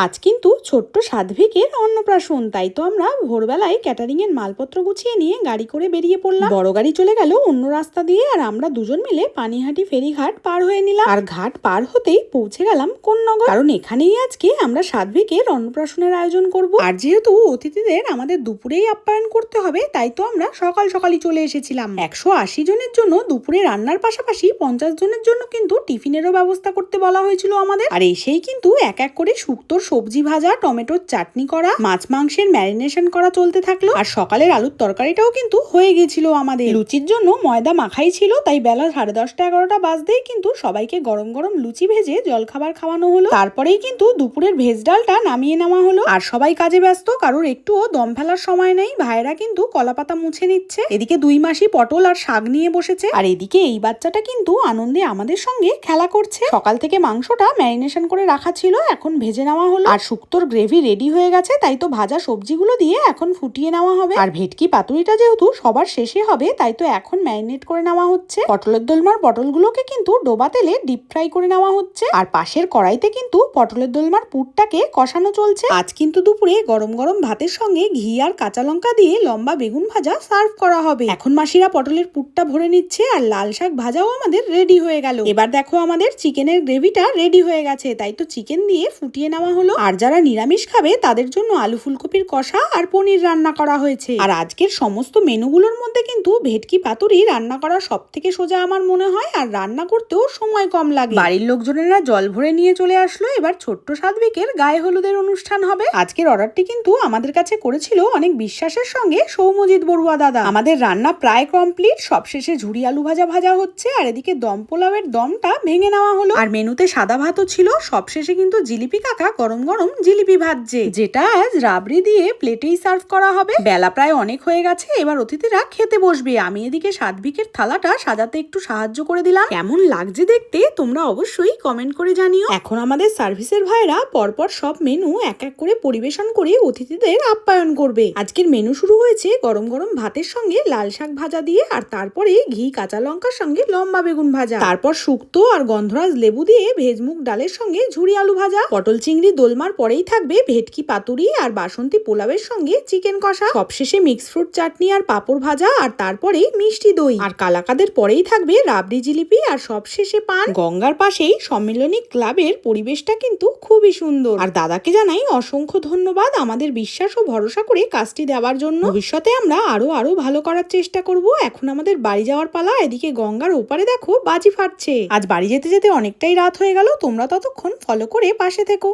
আজ কিন্তু ছোট্ট সাধ্বীকের অন্নপ্রাশন, তাই তো আমরা ভোরবেলায় ক্যাটারিং এর মালপত্র গুছিয়ে নিয়ে গাড়ি করে বেরিয়ে পড়লাম। বড় গাড়ি চলে গেল অন্য রাস্তা দিয়ে, আর আমরা দুজন মিলে পানিহাটি ফেরিঘাট পার হয়ে নিলাম। আর ঘাট পার হতেই পৌঁছে গেলাম কোন্নগর, কারণ এখানেই আজকে আমরা সাধ্বীকের অন্নপ্রাশনের আয়োজন করব। আর যেহেতু অতিথিদের আমাদের দুপুরেই আপ্যায়ন করতে হবে, তাই তো আমরা সকাল সকালই চলে এসেছিলাম। 180 জনের জন্য দুপুরে রান্নার পাশাপাশি 50 জনের জন্য কিন্তু টিফিনেরও ব্যবস্থা করতে বলা হয়েছিল আমাদের। আর এসেই কিন্তু এক এক করে শুক্তোর সবজি ভাজা, টমেটোর চাটনি করা, মাছ মাংসের ম্যারিনেশন করা চলতে থাকলো। আর সকালের আলুর তরকারিটাও কিন্তু হয়ে গেছিল আমাদের। লুচির জন্য ময়দা মাখাই ছিল, তাই বেলা 10:30-11টা বাজতেই কিন্তু সবাইকে গরম গরম লুচি ভেজে জলখাবার খাওয়ানো হলো। তারপরেই কিন্তু দুপুরের ভেজ ডালটা নামিয়ে নেওয়া হলো। আর সবাই কাজে ব্যস্ত, কারোর একটুও দম ফেলার সময় নেই। ভাইয়েরা কিন্তু কলাপাতা মুছে নিচ্ছে, এদিকে 2 মাসি পটল আর শাক নিয়ে বসেছে, আর এদিকে এই বাচ্চাটা কিন্তু আনন্দে আমাদের সঙ্গে খেলা করছে। সকাল থেকে মাংসটা ম্যারিনেশন করে রাখা ছিল, এখন ভেজে নেওয়া হলো। আর শুক্তোর গ্রেভি রেডি হয়ে গেছে, তাই তো ভাজা সবজিগুলো দিয়ে এখন ফুটিয়ে নেওয়া হবে। আর ভেটকি পাতুরিটা যেহেতু সবার শেষে হবে, তাই তো এখন ম্যারিনেট করে নেওয়া হচ্ছে। পটলের দোলমার পটলগুলোকে কিন্তু ডোবা তেলে ডিপ ফ্রাই করে নেওয়া হচ্ছে। আর পাশের কড়াইতে কিন্তু পটলের দোলমার পুরটাকে কষানো চলছে। আজ কিন্তু দুপুরে গরম গরম ভাতের সঙ্গে ঘি আর কাঁচা লঙ্কা দিয়ে লম্বা বেগুন ভাজা সার্ভ করা হবে। এখন মাসিরা পটলের পুরটা ভরে নিচ্ছে, আর লাল শাক ভাজাও আমাদের রেডি হয়ে গেল। এবার দেখো আমাদের চিকেনের গ্রেভিটা রেডি হয়ে গেছে, তাই তো চিকেন দিয়ে ফুটিয়ে নেওয়া হলো। আর যারা নিরামিষ খাবে তাদের জন্য আলু ফুলকপির কষা আর পনির রান্না করা হয়েছে। আর আজকের সমস্ত মেনুগুলোর মধ্যে কিন্তু ভেটকি পাতুরি রান্না করা সব থেকে সোজা আমার মনে হয়, আর রান্না করতেও সময় কম লাগে। বাড়ির লোকজনেরা জল ভরে নিয়ে চলে আসলো। এবার ছোট্ট সাধ্বীকের গায়ে হলুদের অনুষ্ঠান হবে। আজকের অর্ডারটি কিন্তু আমাদের কাছে করেছিল অনেক বিশ্বাসের সঙ্গে সৌমজিৎ বড়ুয়া দাদা। আমাদের রান্না প্রায় কমপ্লিট, সবশেষে ঝুরি আলু ভাজা ভাজা হচ্ছে, আর এদিকে দম পোলাওয়ের দমটা ভেঙে নেওয়া হলো। আর মেনুতে সাদা ভাতও ছিল। সবশেষে কিন্তু জিলিপি কাকা গরম গরম জিলিপি ভাজছে, যেটা আজ রাবড়ি দিয়ে প্লেটেই সার্ভ করা হবে। বেলা প্রায় অনেক হয়ে গেছে, এবার অতিথিরা খেতে বসবে। আমি এদিকে সাধ্বীকের থালাটা সাজাতে একটু সাহায্য করে দিলাম। কেমন লাগছে দেখতে তোমরা অবশ্যই কমেন্ট করে জানিও। এখন আমাদের সার্ভিসের ভাইরা পরপর সব মেনু এক এক করে পরিবেশন করে অতিথিদের আপ্যায়ন করবে। আজকের মেনু শুরু হয়েছে গরম গরম ভাতের সঙ্গে লাল শাক ভাজা দিয়ে, আর তারপরে ঘি কাঁচা লঙ্কার সঙ্গে লম্বা বেগুন ভাজা, তারপর শুক্তো আর গন্ধরাজ লেবু দিয়ে ভেজ মুগ ডালের সঙ্গে ঝুরি আলু ভাজা, পটল চিংড়ি দোলমার পরেই থাকবে ভেটকি পাতুরি আর বাসন্তী পোলাওয়ের সঙ্গে চিকেন কষা, সবশেষে মিক্স ফ্রুট চাটনি আর পাঁপড় ভাজা, আর তারপরেই মিষ্টি দই, আর কালাকাদের পরেই থাকবে রাবড়ি জিলিপি, আর সবশেষে পান। গঙ্গার পাশেই সম্মিলনী ক্লাবের পরিবেশটা কিন্তু খুবই সুন্দর। আর দাদাকে জানাই অসংখ্য ধন্যবাদ আমাদের বিশ্বাস ও ভরসা করে কাজটি দেওয়ার জন্য। ভবিষ্যতে আমরা আরো ভালো করার চেষ্টা করব। এখন আমাদের বাড়ি যাওয়ার পালা। এদিকে গঙ্গার ওপারে দেখো বাজি ফাটছে। আজ বাড়ি যেতে যেতে অনেকটাই রাত হয়ে গেল। তোমরা ততক্ষণ ফলো করে পাশে থেকো।